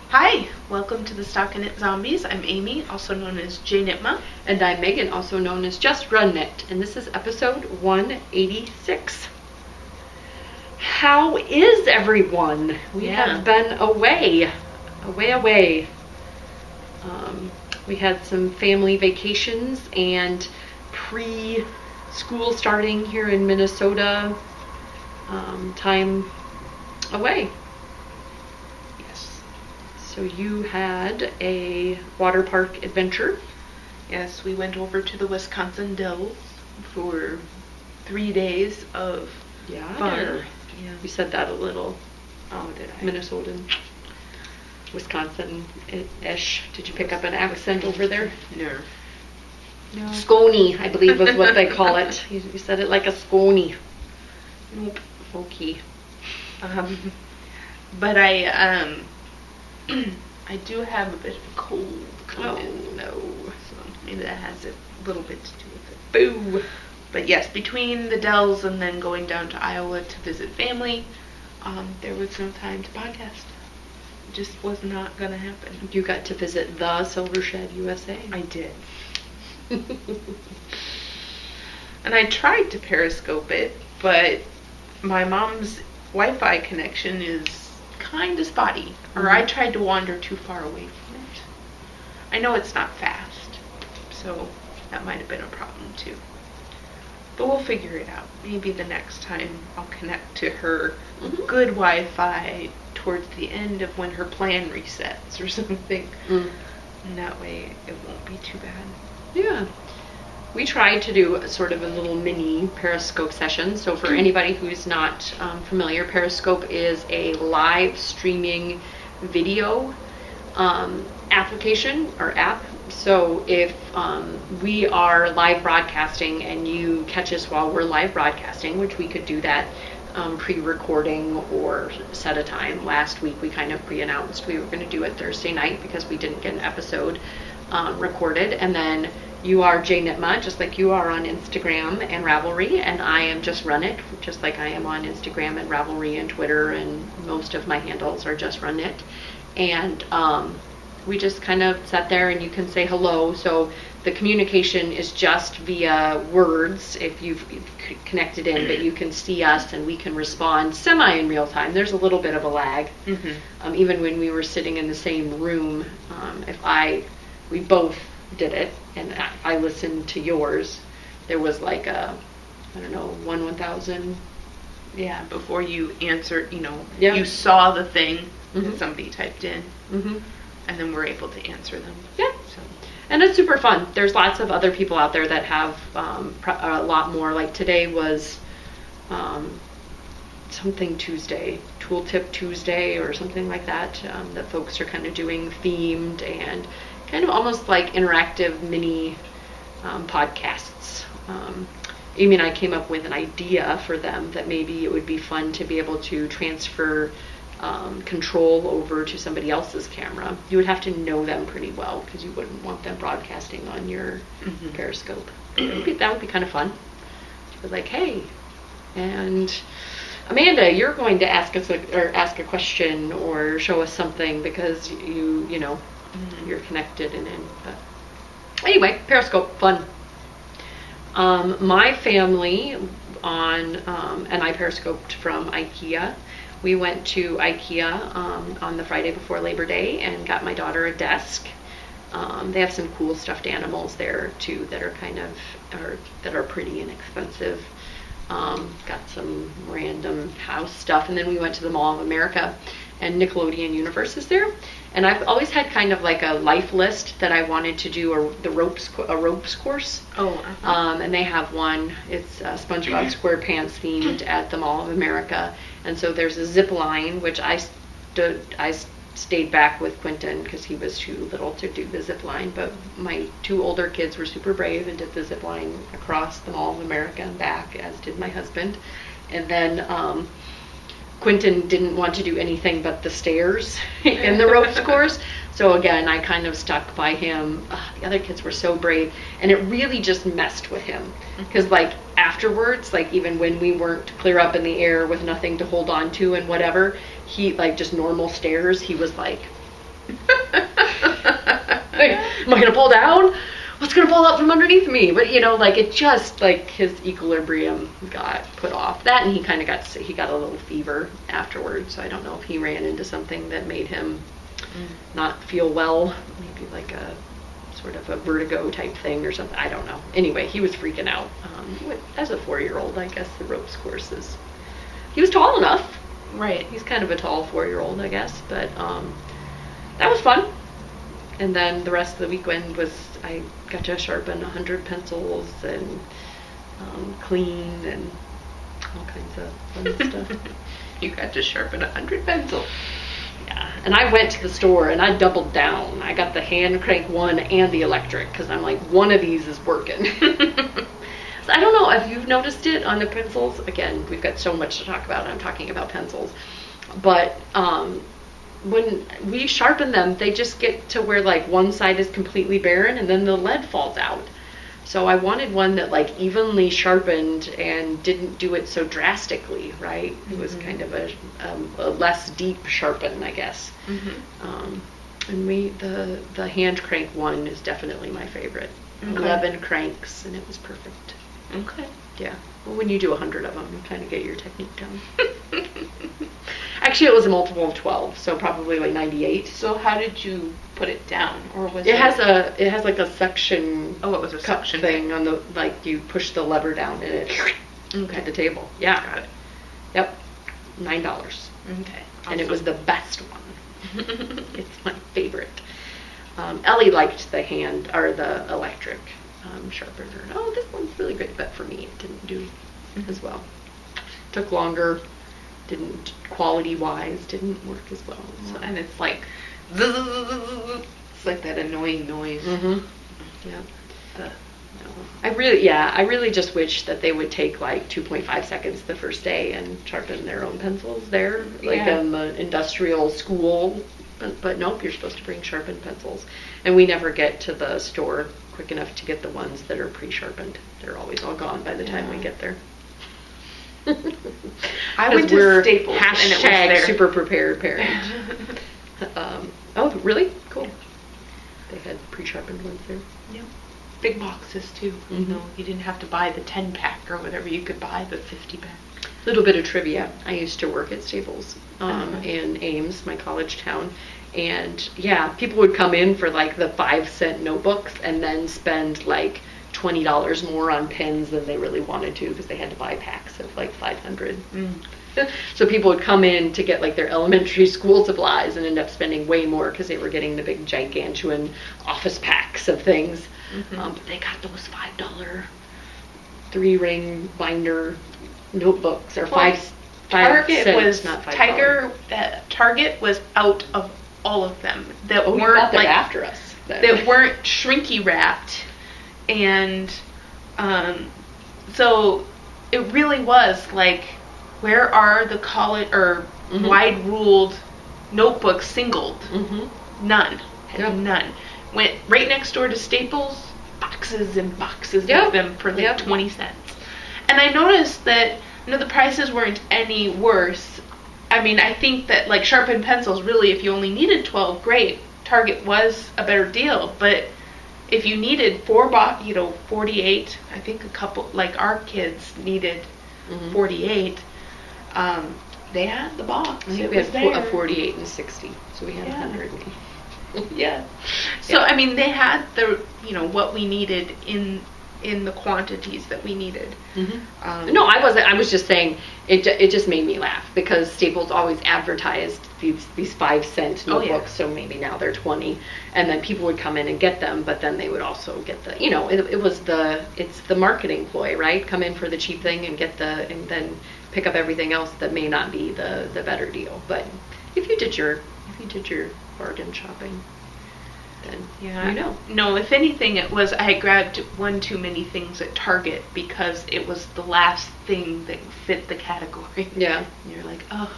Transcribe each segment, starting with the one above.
Hi, welcome to the Stockinit Zombies. I'm Amy, also known as J-Nitma. And I'm Megan, also known as Just Run It, and this is episode 186. How is everyone? We have been away. We had some family vacations and pre-school starting here in Minnesota time away. So you had a water park adventure. Yes, we went over to the Wisconsin Dells for 3 days of fun. Yeah. You said that a little. Oh, did I? Minnesotan, Wisconsin-ish. Did you pick up an accent over there? No. Scony, I believe is what they call it. You said it like a scony. Nope. Okay. But I do have a bit of a cold. Oh, no. So maybe that has a little bit to do with it. Boo! But yes, between the Dells and then going down to Iowa to visit family, there was no time to podcast. It just was not going to happen. You got to visit the Silver Shed USA. I did. And I tried to Periscope it, but my mom's Wi-Fi connection is kind of spotty. Or I tried to wander too far away from it. I know it's not fast, so that might have been a problem too. But we'll figure it out. Maybe the next time I'll connect to her good Wi-Fi towards the end of when her plan resets or something. And that way it won't be too bad. Yeah. We tried to do sort of a little mini Periscope session. So for anybody who's not familiar, Periscope is a live streaming video application or app. So if we are live broadcasting and you catch us while we're live broadcasting, which we could do that pre-recording or set a time. Last week we kind of pre-announced we were going to do it Thursday night because we didn't get an episode recorded. And then you are J-Nitma, just like you are on Instagram and Ravelry, and I am Just Run It, just like I am on Instagram and Ravelry and Twitter, and most of my handles are Just Run It. And we just kind of sat there and you can say hello. So the communication is just via words if you've connected in, but you can see us and we can respond semi in real time. There's a little bit of a lag. Even when we were sitting in the same room, we both did it and I listened to yours, there was like a, I don't know, 1/1000. Yeah, before you answered, you saw the thing that somebody typed in. And then we're able to answer them. Yeah. So. And it's super fun. There's lots of other people out there that have a lot more. Like today was something Tuesday, Tooltip Tuesday or something like that, that folks are kind of doing themed and kind of almost like interactive mini podcasts. Amy and I came up with an idea for them that maybe it would be fun to be able to transfer control over to somebody else's camera. You would have to know them pretty well because you wouldn't want them broadcasting on your Periscope. That would be kind of fun. It's like, hey, and Amanda, you're going to ask a question or show us something because you're connected and in. But anyway, Periscope, fun. My family and I Periscoped from IKEA. We went to IKEA on the Friday before Labor Day and got my daughter a desk. They have some cool stuffed animals there too that are that are pretty inexpensive. Got some random house stuff, and then we went to the Mall of America, and Nickelodeon Universe is there. And I've always had kind of like a life list that I wanted to do a ropes course. And they have one. It's SpongeBob SquarePants themed at the Mall of America. And so there's a zip line, which I stayed back with Quentin because he was too little to do the zip line. But my 2 older kids were super brave and did the zip line across the Mall of America and back, as did my husband. And then Quentin didn't want to do anything but the stairs in the ropes course. So again, I kind of stuck by him. The other kids were so brave, and it really just messed with him. Because like afterwards, like even when we weren't clear up in the air with nothing to hold on to and whatever, he like just normal stairs, he was like Like, am I gonna fall down? What's gonna fall out from underneath me? But you know, like it just like his equilibrium got put off. That, and he kind of got sick. He got a little fever afterwards. So I don't know if he ran into something that made him not feel well. Maybe like a sort of a vertigo type thing or something. I don't know. Anyway, he was freaking out. As a 4-year-old, I guess the ropes courses. He was tall enough. Right. He's kind of a tall 4-year-old, I guess. But that was fun. And then the rest of the weekend was I got to sharpen 100 pencils and clean and all kinds of fun stuff. You got to sharpen 100 pencils. Yeah, and I went to the store and I doubled down. I got the hand crank one and the electric because I'm like, one of these is working. So I don't know if you've noticed it on the pencils. Again, we've got so much to talk about. I'm talking about pencils. But when we sharpen them, they just get to where like one side is completely barren and then the lead falls out. So I wanted one that like evenly sharpened and didn't do it so drastically, right? It was kind of a less deep sharpen, I guess. And the hand crank one is definitely my favorite. Okay. 11 cranks and it was perfect. Okay. Yeah. Well, when you do 100 of them, you kind of get your technique down. Actually, it was a multiple of 12, so probably like 98. So how did you put it down, or was it has like a suction? Oh, it was a suction thing on the, like you push the lever down and it at the table. Yeah. Got it. Yep. $9. Okay. And Awesome. it was the best one. It's my favorite. Ellie liked the hand or the electric sharpener. Oh, this one's really good, but for me, it didn't do as well. Took longer. Didn't, quality-wise, didn't work as well. So. And it's like, it's like that annoying noise. Yeah. I really just wish that they would take like 2.5 seconds the first day and sharpen their own pencils there, like in the industrial school. But nope, you're supposed to bring sharpened pencils. And we never get to the store quick enough to get the ones that are pre-sharpened. They're always all gone by the time we get there. I went to Staples and it was there. Super prepared parent. Oh, really? Cool. They had pre-sharpened ones there. Yep. Big boxes too. You know, you didn't have to buy the 10-pack or whatever. You could buy the 50-pack. Little bit of trivia. I used to work at Staples in Ames, my college town. And yeah, people would come in for like the 5-cent notebooks and then spend like $20 more on pens than they really wanted to because they had to buy packs of like 500. So people would come in to get like their elementary school supplies and end up spending way more because they were getting the big gigantuan office packs of things. But they got those $5 3-ring binder notebooks or five Target cents, was not $5. Target was out of all of them that weren't got like after us. That weren't shrinky wrapped. And so it really was like, where are the college or wide ruled notebooks singled? None. None. Went right next door to Staples, boxes and boxes of them for like 20 cents. And I noticed that the prices weren't any worse. I mean, I think that like sharpened pencils, really, if you only needed 12, great. Target was a better deal, but if you needed 48, I think a couple, like our kids needed 48, they had the box. I think we had a 48 and 60, so we had 100. So, I mean, they had the, what we needed in the quantities that we needed. No, I was just saying, it just made me laugh because Staples always advertised these 5-cent notebooks, so maybe now they're 20, and then people would come in and get them, but then they would also get the, it's the marketing ploy, right? Come in for the cheap thing and and then pick up everything else that may not be the better deal. But if you did your bargain shopping, then No, if anything, it was I grabbed one too many things at Target because it was the last thing that fit the category. Yeah. And you're like, oh.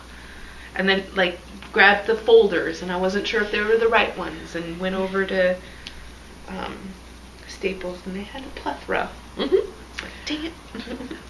And then, like, grabbed the folders, and I wasn't sure if they were the right ones, and went over to Staples, and they had a plethora. Like, dang it.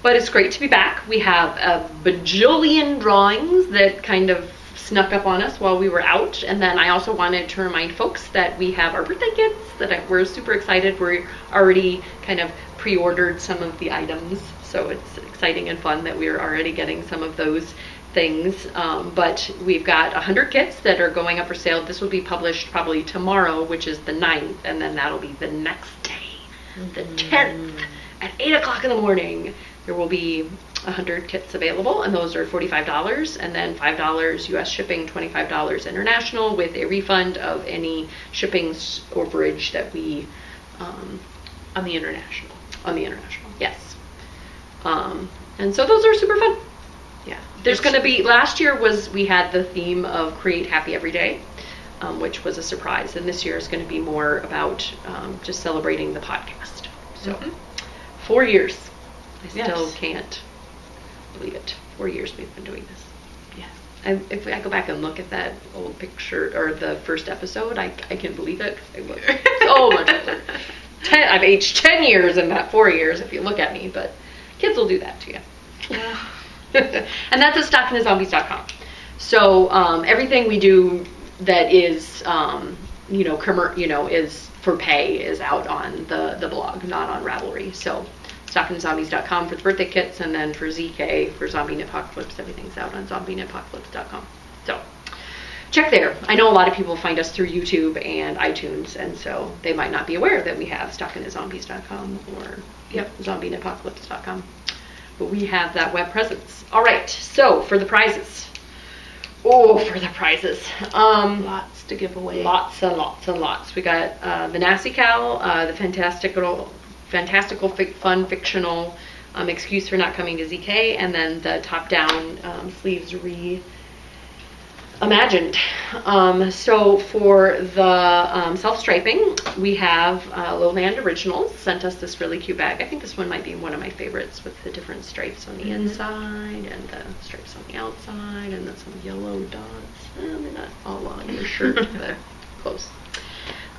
But it's great to be back. We have a bajillion drawings that kind of snuck up on us while we were out. And then I also wanted to remind folks that we have our birthday kits that we're super excited. We're already kind of pre-ordered some of the items, so it's exciting and fun that we're already getting some of those things. But we've got 100 kits that are going up for sale. This will be published probably tomorrow, which is the 9th, and then that'll be the next day, the 10th, at 8 o'clock in the morning. There will be 100 kits available, and those are $45, and then $5 US shipping, $25 international, with a refund of any shipping overage that we on the international. Yes. And so those are super fun. Yeah. There's going to be, last year we had the theme of Create Happy Every Day, which was a surprise, and this year is going to be more about just celebrating the podcast. So 4 years. I still can't believe it. 4 years we've been doing this. Yeah. And if I go back and look at that old picture or the first episode, I can't believe it. I look so much older. I've aged 10 years in that 4 years if you look at me, but kids will do that to you. And that's at stockinthezombies.com. So everything we do that is is for pay is out on the blog, not on Ravelry. So stockinthezombies.com for the birthday kits, and then for ZK, for Zombie Knitpocalypse, everything's out on zombieknitpocalypse.com. So check there. I know a lot of people find us through YouTube and iTunes, and so they might not be aware that we have stockinthezombies.com or zombieknitpocalypse.com. But we have that web presence. All right, so for the prizes. Lots to give away. Lots and lots and lots. We got the NASCAL, the fantastical fun fictional excuse for not coming to ZK, and then the top-down sleeves reimagined. So for the self-striping, we have Lowland Originals sent us this really cute bag. I think this one might be one of my favorites, with the different stripes on the inside and the stripes on the outside, and then some yellow dots. They're not all on your shirt, but close.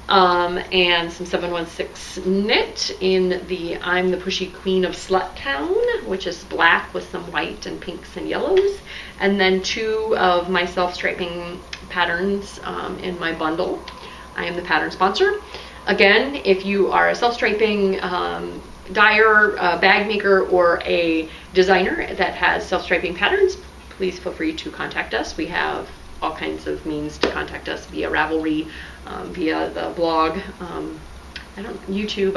And some 716 knit in the I'm the Pushy Queen of Slut Town, which is black with some white and pinks and yellows. And then 2 of my self-striping patterns in my bundle. I am the pattern sponsor. Again, if you are a self-striping dyer, bag maker, or a designer that has self-striping patterns, please feel free to contact us. We have all kinds of means to contact us via Ravelry, via the blog, YouTube,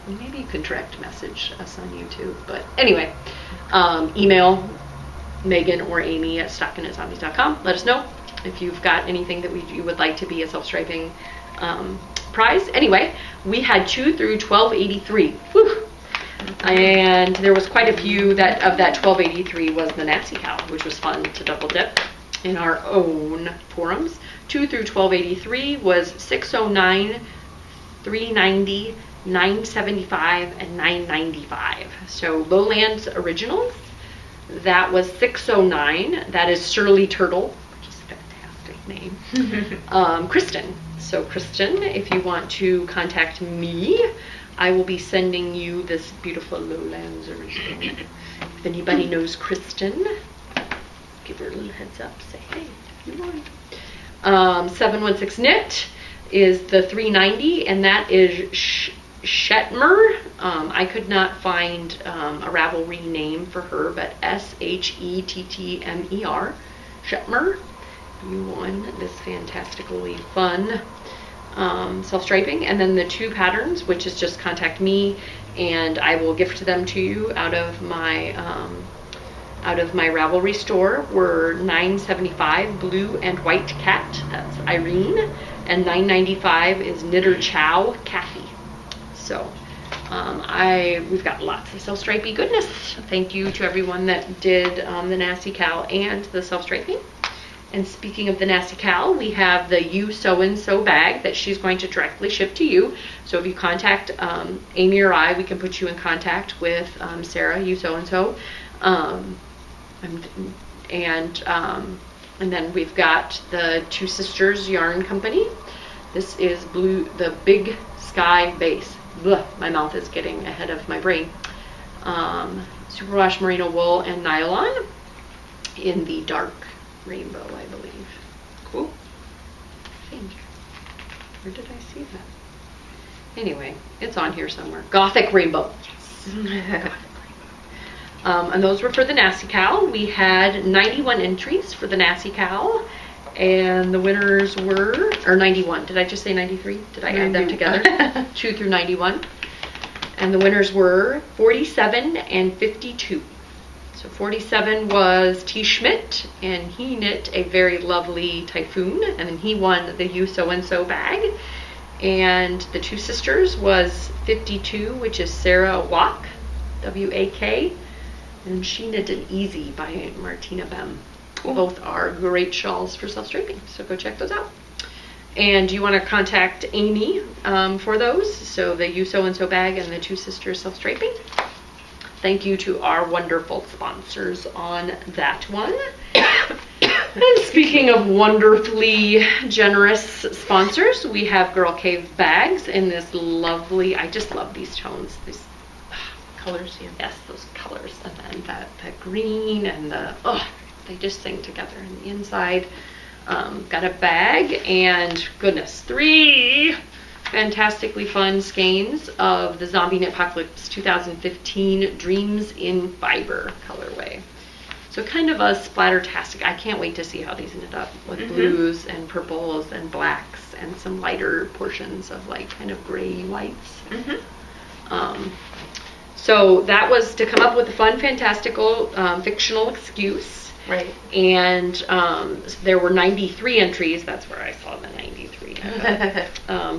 maybe you can direct message us on YouTube, but anyway, email Megan or Amy at stockinthezombies.com. Let us know if you've got anything that you would like to be a self-striping prize. Anyway, we had 2 through 1283. Whew. And there was quite a few that of that 1283 was the NASCAL, which was fun to double dip in our own forums. 2 through 1283 was 609, 390, 975, and 995. So Lowlands Originals, that was 609. That is Surly Turtle, which is a fantastic name. Kristen. So Kristen, if you want to contact me, I will be sending you this beautiful Lowlands Original. If anybody knows Kristen, give her a little heads up. Say, hey, if you want. 716 Knit is the 390, and that is Shetmer. I could not find a Ravelry name for her, but Shettmer. Shetmer. You won this fantastically fun self-striping. And then the 2 patterns, which is just contact me, and I will gift them to you out of my Ravelry store, were $9.75 blue and white cat, that's Irene, and $9.95 is Knitter Chow Kathy. So we've got lots of self-stripey goodness. Thank you to everyone that did the NASCAL and the self-striping. And speaking of the NASCAL, we have the You So and So bag that she's going to directly ship to you. So if you contact Amy or I, we can put you in contact with Sarah, You So and So. And then we've got the Two Sisters Yarn Company. This is the Big Sky Base. Blah, my mouth is getting ahead of my brain. Superwash merino wool and nylon in the dark rainbow, I believe. Cool. I think. Where did I see that? Anyway, it's on here somewhere. Gothic rainbow. Yes. And those were for the NASCAL. We had 91 entries for the NASCAL, and the winners were, or 91. Did I just say 93? Did I add them together? 2 through 91. And the winners were 47 and 52. So 47 was T. Schmidt, and he knit a very lovely typhoon, and then he won the You So and So bag. And the two sisters was 52, which is Sarah Wak, W-A-K, and she knit an Easy by Martina Bem. Cool. Both are great shawls for self-striping, so go check those out. And you want to contact Amy for those, so the You So and So bag and the two sisters self-striping. Thank you to our wonderful sponsors on that one. And speaking of wonderfully generous sponsors, we have Girl Cave bags in this lovely, I just love these tones. These colors, yeah. Yes, those colors. And then that green and the, they just sing together. And the inside, got a bag and, goodness, 3 fantastically fun skeins of the Zombie Knit Apocalypse 2015 Dreams in Fiber colorway. So kind of a splattertastic. I can't wait to see how these ended up with blues and purples and blacks and some lighter portions of like kind of gray whites. So that was to come up with a fun, fantastical, fictional excuse. Right. And there were 93 entries. That's where I saw the 93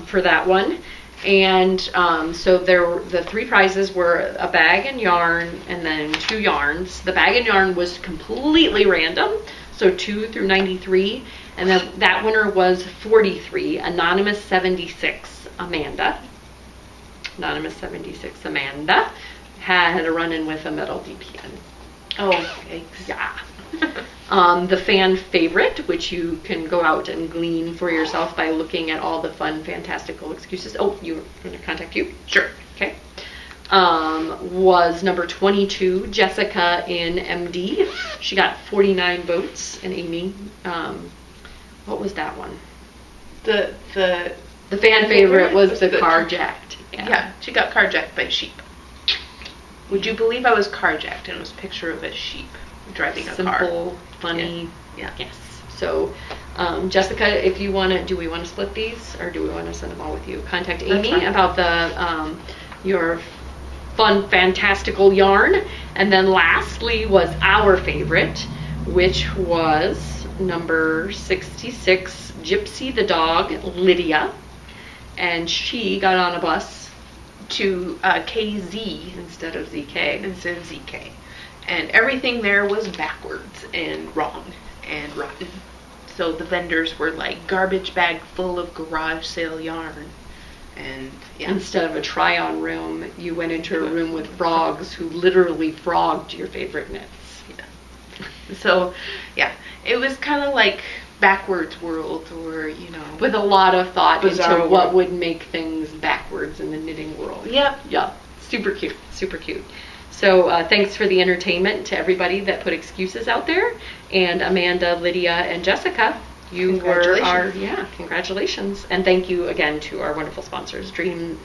for that one. And so the 3 prizes were a bag and yarn and then 2 yarns. The bag and yarn was completely random, so 2 through 93. And then that winner was 43, Anonymous 76 Amanda. Anonymous 76 Amanda had a run-in with a metal DPN. Oh, yikes. Yeah. The fan favorite, which you can go out and glean for yourself by looking at all the fun, fantastical excuses. Oh, you want to contact you? Sure. Okay. Was number 22, Jessica in MD. She got 49 votes. And Amy, what was that one? The fan favorite was the carjacked. Yeah, she got carjacked by sheep. Would you believe I was carjacked and it was a picture of a sheep driving a car? Simple, funny. Yeah. Yes. So, Jessica, if you want to, do we want to split these or do we want to send them all with you? Contact Amy about the your fun, fantastical yarn. And then lastly was our favorite, which was number 66, Gypsy the dog, Lydia. And she got on a bus to KZ instead of ZK. Instead of ZK. And everything there was backwards and wrong and rotten. So the vendors were like garbage bag full of garage sale yarn. And yeah. Instead of a try-on room, you went into a room with frogs who literally frogged your favorite knits. Yeah. So, yeah, it was kind of like backwards world, or with a lot of thought into Bizarre what world. would make things backwards in the knitting world. Yep. Yeah. Super cute. Super cute. So thanks for the entertainment to everybody that put excuses out there. And Amanda, Lydia, and Jessica, you were our, congratulations. And thank you again to our wonderful sponsors, Dream.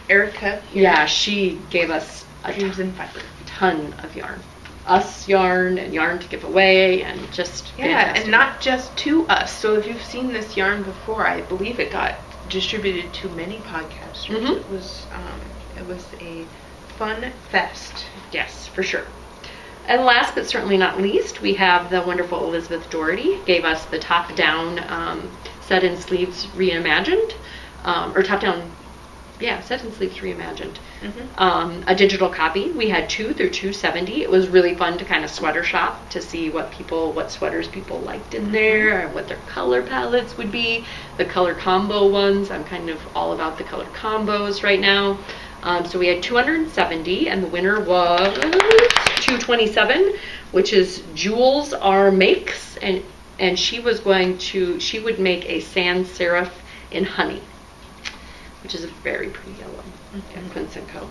Erica. Yeah, she gave us a Dreams in Fiber. ton of yarn. Us yarn and yarn to give away and just fantastic. And not just to us. So if you've seen this yarn before, I believe it got distributed to many podcasters. It was a fun fest. Yes, for sure. And last but certainly not least, we have the wonderful Elizabeth Doherty gave us the top-down set-in sleeves reimagined, or top-down, set-in sleeves reimagined. A digital copy. We had 2 through 270. It was really fun to kind of sweater shop to see what sweaters people liked in there, and what their color palettes would be. The color combo ones. I'm kind of all about the color combos right now. So we had 270, and the winner was 227, which is Jules R. Makes, and she would make a sans serif in honey, which is a very pretty yellow. Quince & Co.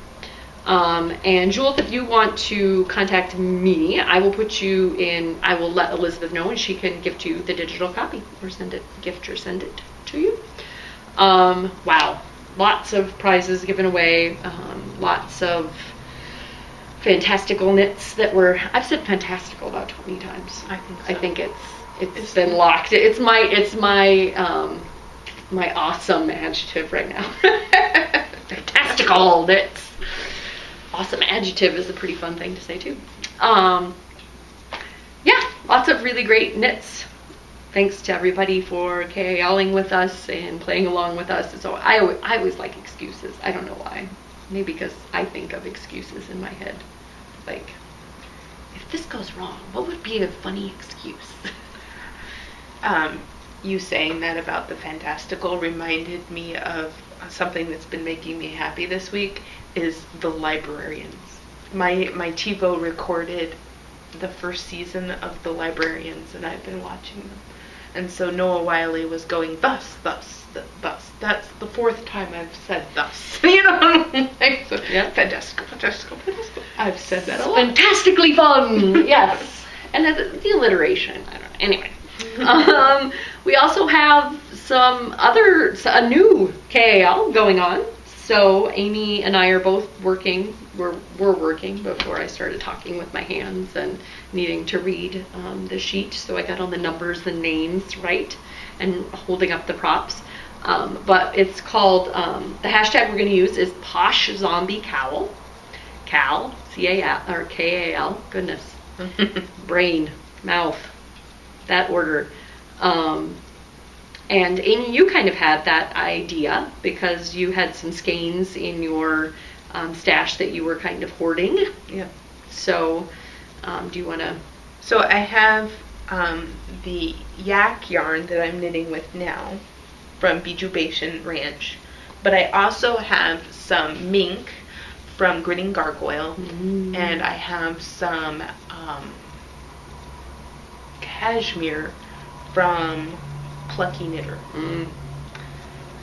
And Jules, if you want to contact me, I will let Elizabeth know, and she can gift you the digital copy or send it to you. Wow. Lots of prizes given away. Lots of fantastical knits I've said fantastical about 20 times. I think so. I think it's been locked. It's my my awesome adjective right now. Fantastical knits. Awesome adjective is a pretty fun thing to say too. Yeah, lots of really great knits. Thanks to everybody for KALing with us and playing along with us. So I always like excuses. I don't know why. Maybe because I think of excuses in my head. Like, if this goes wrong, what would be a funny excuse? You saying that about the fantastical reminded me of something that's been making me happy this week is the librarians. My TiVo recorded the first season of the librarians, and I've been watching them. And so Noah Wiley was going thus. That's the fourth time I've said thus. You know, like, so, yeah. Fantastical. I've said that a lot. Fantastically fun. Yes. And the alliteration. I don't know. Anyway. We also have a new KAL going on. So Amy and I are both working. We're working before I started talking with my hands and needing to read the sheet. So I got all the numbers and names right and holding up the props. But it's called, the hashtag we're going to use is Posh Zombie Cowl. Cal, C-A-L, or K-A-L. Goodness. Brain, mouth, that order. And Amy, you kind of had that idea because you had some skeins in your stash that you were kind of hoarding. Yeah. So, do you want to? So I have the yak yarn that I'm knitting with now from Bijubation Ranch, but I also have some mink from Gritting Gargoyle, and I have some cashmere from Plucky Knitter.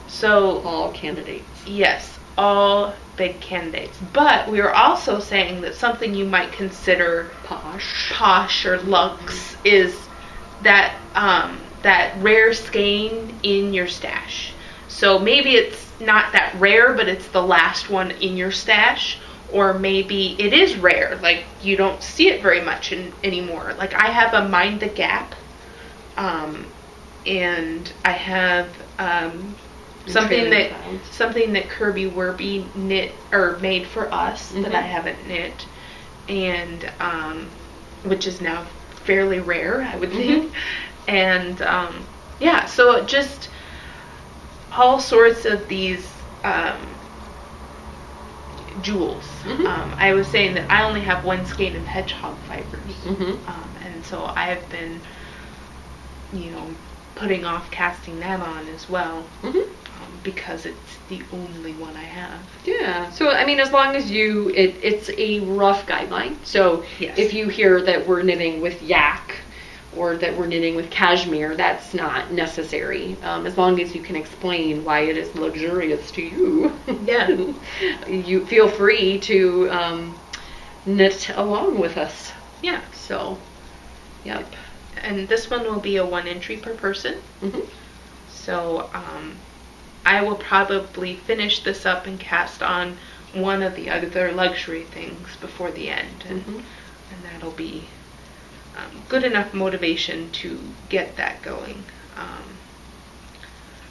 So all candidates. Yes, all big candidates. But we were also saying that something you might consider posh or luxe is that that rare skein in your stash. So maybe it's not that rare, but it's the last one in your stash. Or maybe it is rare, like you don't see it very much anymore. Like I have a Mind the Gap, and I have something that Kirby Werby knit or made for us that I haven't knit, and which is now fairly rare, I would think. And yeah, so just all sorts of these jewels. I was saying that I only have one skein of hedgehog fibers, and so I have been, putting off casting that on as well, because it's the only one I have. Yeah. So I mean, as long as it's a rough guideline. So yes. If you hear that we're knitting with yak or that we're knitting with cashmere, that's not necessary. As long as you can explain why it is luxurious to you. Yeah. You feel free to knit along with us. Yeah. So, yep. And this one will be a 1 entry per person. So I will probably finish this up and cast on one of the other luxury things before the end, and that'll be good enough motivation to get that going.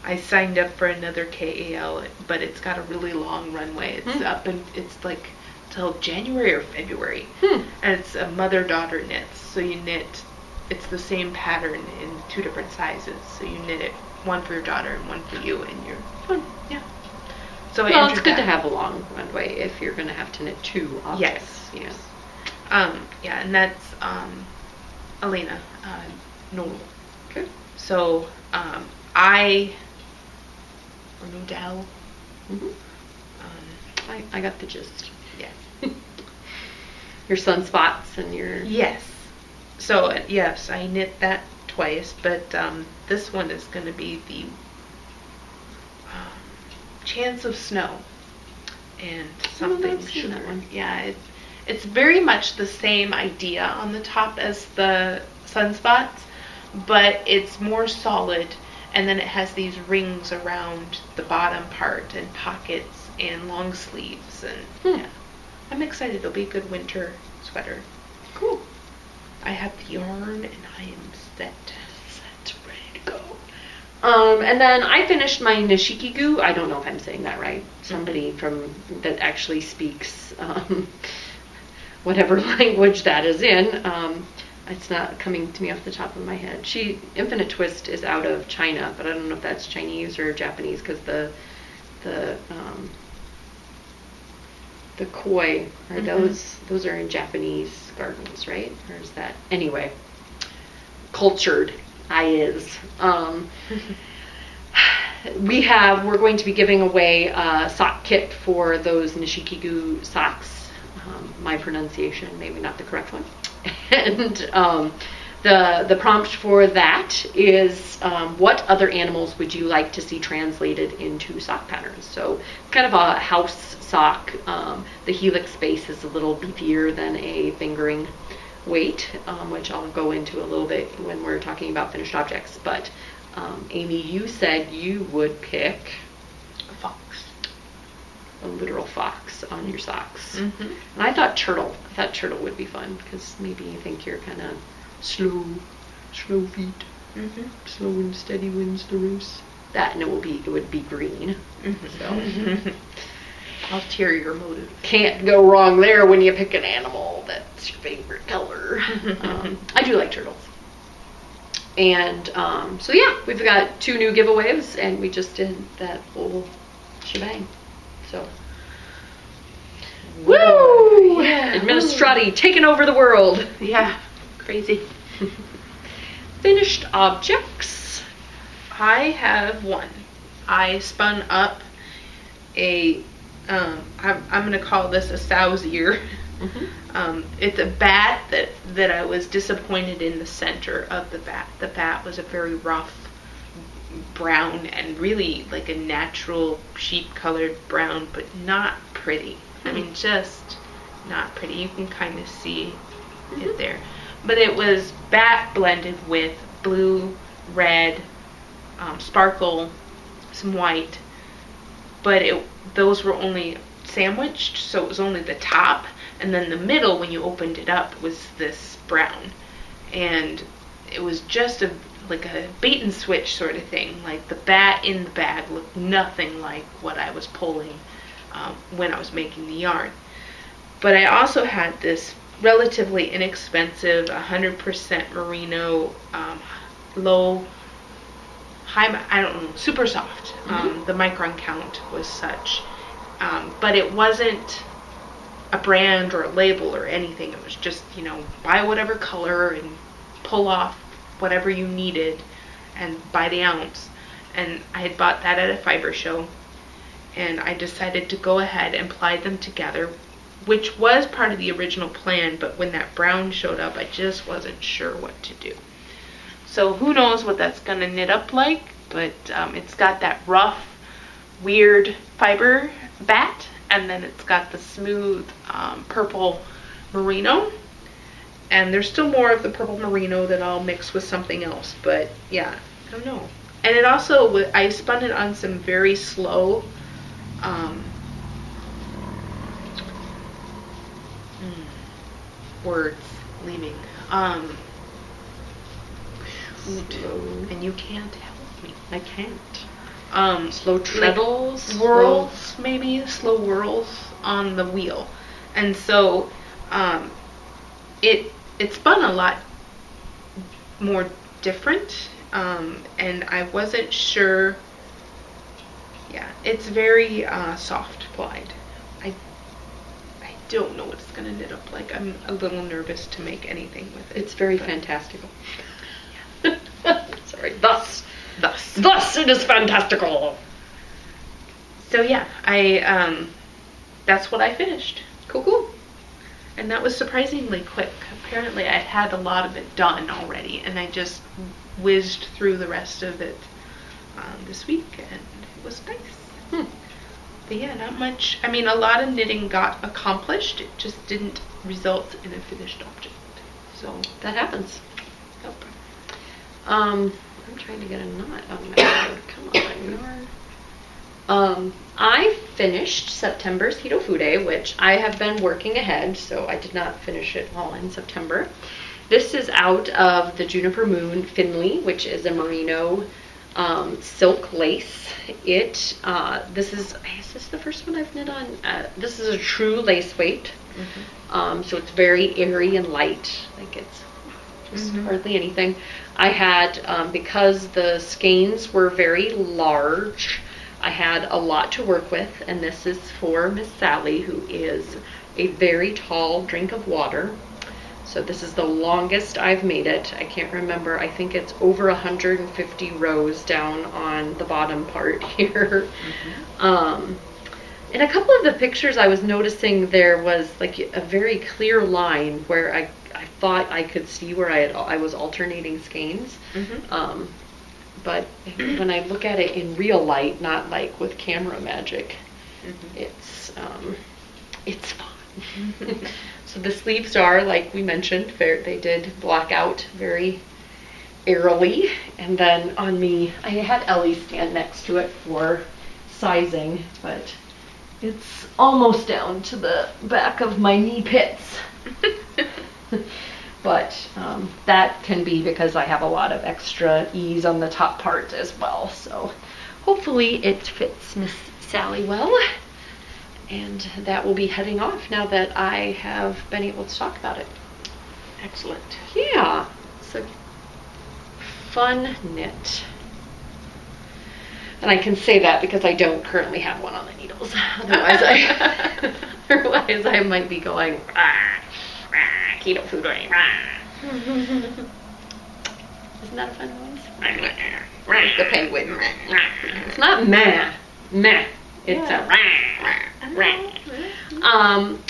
I signed up for another KAL, but it's got a really long runway. It's up and it's like till January or February, and it's a mother-daughter knits. So you knit. It's the same pattern in 2 different sizes. So you knit it, one for your daughter and one for you, and you're fun. Yeah. So well, it's good to have a long runway if you're going to have to knit 2 objects. Yes. Yeah, and that's Elena Noel. Okay. So or Nudel. I got the gist. Yeah. Your sunspots and your... Yes. So, yes, I knit that twice, but this one is going to be the Chance of Snow. and something I've seen that sugar. one. Yeah, it's very much the same idea on the top as the sunspots, but it's more solid, and then it has these rings around the bottom part and pockets and long sleeves, and yeah, I'm excited. It'll be a good winter sweater. Cool. I have the yarn and I am set, ready to go. And then I finished my Nishikigu. I don't know if I'm saying that right. Somebody from that actually speaks whatever language that is in. It's not coming to me off the top of my head. Infinite Twist is out of China, but I don't know if that's Chinese or Japanese, because the koi are those are in Japanese gardens, right? Or is that anyway? Cultured I is. We're going to be giving away a sock kit for those Nishikigu socks. My pronunciation, maybe not the correct one. And the prompt for that is, what other animals would you like to see translated into sock patterns? So kind of a house sock. The helix base is a little beefier than a fingering weight, which I'll go into a little bit when we're talking about finished objects. But Amy, you said you would pick A fox. a literal fox on your socks. Mm-hmm. And I thought turtle. Would be fun, because maybe you think you're kind of slow feet, slow and steady wins the race. That, and it would be green. So Ulterior motive. can't go wrong there when you pick an animal that's your favorite color. I do like turtles. And so yeah, we've got 2 new giveaways, and we just did that whole shebang. So woo! Yeah. Administrati taking over the world. Yeah, crazy. Finished objects. I have one. I spun up I'm going to call this a sow's ear. It's a bat that I was disappointed in the center of the bat. The bat was a very rough brown and really like a natural sheep colored brown, but not pretty. I mean, just not pretty. You can kind of see it there. But it was bat blended with blue, red, sparkle, some white. But those were only sandwiched, so it was only the top. And then the middle, when you opened it up, was this brown. And it was just like a bait and switch sort of thing. Like the bat in the bag looked nothing like what I was pulling when I was making the yarn. But I also had this relatively inexpensive 100% merino super soft. The micron count was such. But it wasn't a brand or a label or anything. It was just, buy whatever color and pull off whatever you needed and by the ounce. And I had bought that at a fiber show, and I decided to go ahead and ply them together, which was part of the original plan, but when that brown showed up, I just wasn't sure what to do. So who knows what that's going to knit up like, but it's got that rough, weird fiber bat, and then it's got the smooth purple merino. And there's still more of the purple merino that I'll mix with something else, but yeah, I don't know. And it also, I spun it on some very slow, words leaving, Slow. and you can't help me. I can't. Slow treadles, like whirls, maybe slow whirls on the wheel, and so it spun a lot more different, and I wasn't sure. Yeah, it's very soft plied. I don't know what it's gonna knit up like. I'm a little nervous to make anything with it. It's very fantastical. Sorry. Thus it is fantastical. So yeah, that's what I finished. Cool. And that was surprisingly quick. Apparently I'd had a lot of it done already, and I just whizzed through the rest of it this week, and it was nice. But yeah, not much. I mean, a lot of knitting got accomplished. It just didn't result in a finished object. So that happens. yep. I'm trying to get a knot on my board. Come on, yarn. I finished September's Hitofude, which I have been working ahead, so I did not finish it all in September. This is out of the Juniper Moon Finley, which is a merino silk lace. This is this the first one I've knit on? This is a true lace weight. So it's very airy and light. Like it's just hardly anything. I had, because the skeins were very large, I had a lot to work with, and this is for Miss Sally, who is a very tall drink of water. So this is the longest I've made it. I can't remember. I think it's over 150 rows down on the bottom part here. In a couple of the pictures I was noticing there was like a very clear line where I thought I could see where I was alternating skeins. But when I look at it in real light, not like with camera magic, it's fun. So the sleeves are, like we mentioned, they did block out very airily. And then on me, I had Ellie stand next to it for sizing, but it's almost down to the back of my knee pits. But that can be because I have a lot of extra ease on the top part as well. So hopefully it fits Miss Sally well. And that will be heading off now that I have been able to talk about it. Excellent. Yeah, it's a fun knit. And I can say that because I don't currently have one on the needles. Otherwise I might be going, keto food, Isn't that a fun noise? The penguin. It's not meh. It's a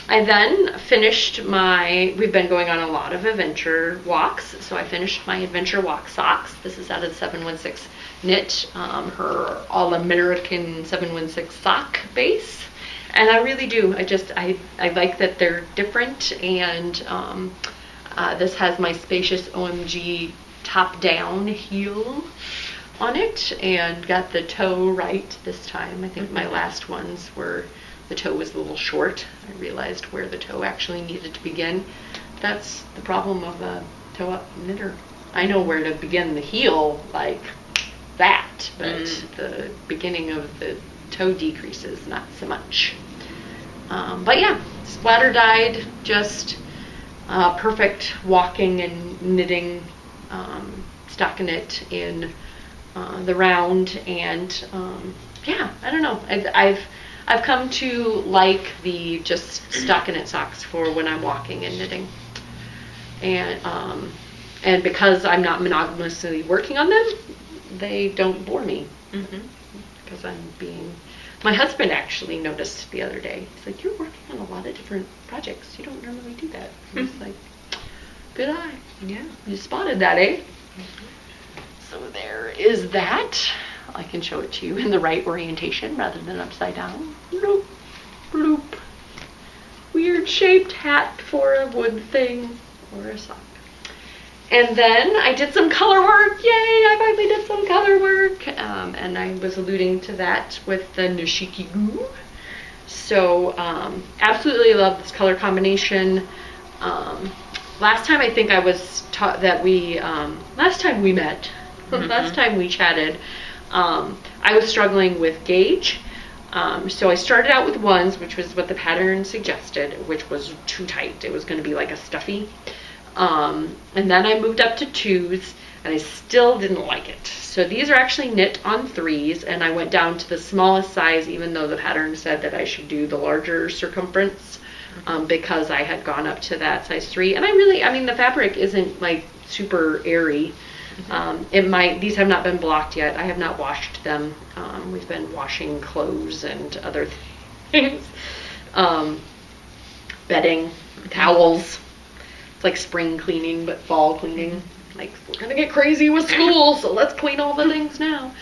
I then finished we've been going on a lot of adventure walks, so I finished my adventure walk socks. This is out of the 716 knit, her all-American 716 sock base. And I really do. I like that they're different, and this has my spacious OMG top-down heel on it, and got the toe right this time. I think my last ones the toe was a little short. I realized where the toe actually needed to begin. That's the problem of a toe-up knitter. I know where to begin the heel, like that, but the beginning of the toe decreases, not so much. But yeah, splatter dyed, just perfect walking and knitting stockinette in the round, and yeah, I don't know. I've come to like the just stockinette socks for when I'm walking and knitting, and because I'm not monogamously working on them, they don't bore me. Because my husband actually noticed the other day. He's like, "You're working on a lot of different projects. You don't normally do that." I was like, "Good eye. Yeah, you spotted that, eh?" So there is that. I can show it to you in the right orientation rather than upside down. Bloop, bloop. Weird shaped hat for a wood thing or a sock. And then I did some color work. Yay, I finally did some color work. And I was alluding to that with the Nishiki Goo. So absolutely love this color combination. Last time I think I was taught that last time we met, last time we chatted, I was struggling with gauge. So I started out with ones, which was what the pattern suggested, which was too tight. It was going to be like a stuffy. And then I moved up to 2s, and I still didn't like it. So these are actually knit on 3s, and I went down to the smallest size, even though the pattern said that I should do the larger circumference, because I had gone up to that size 3. And the fabric isn't like super airy. These have not been blocked yet. I have not washed them. We've been washing clothes and other things. Bedding, towels. It's like spring cleaning, but fall cleaning. Like, we're gonna get crazy with school, so let's clean all the things now.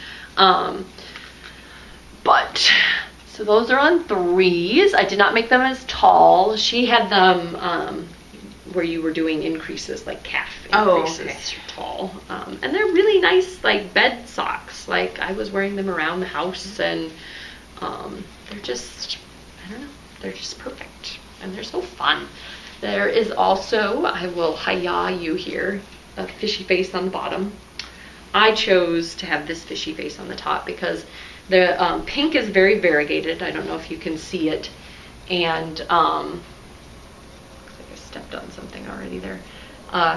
So So those are on 3s. I did not make them as tall. She had them where you were doing increases, like calf increases, tall. And they're really nice, like bed socks. Like I was wearing them around the house, and they're just, I don't know, they're just perfect. And they're so fun. There is also, I will hi-ya you here, a fishy face on the bottom. I chose to have this fishy face on the top because the pink is very variegated. I don't know if you can see it. And looks like I stepped on something already there.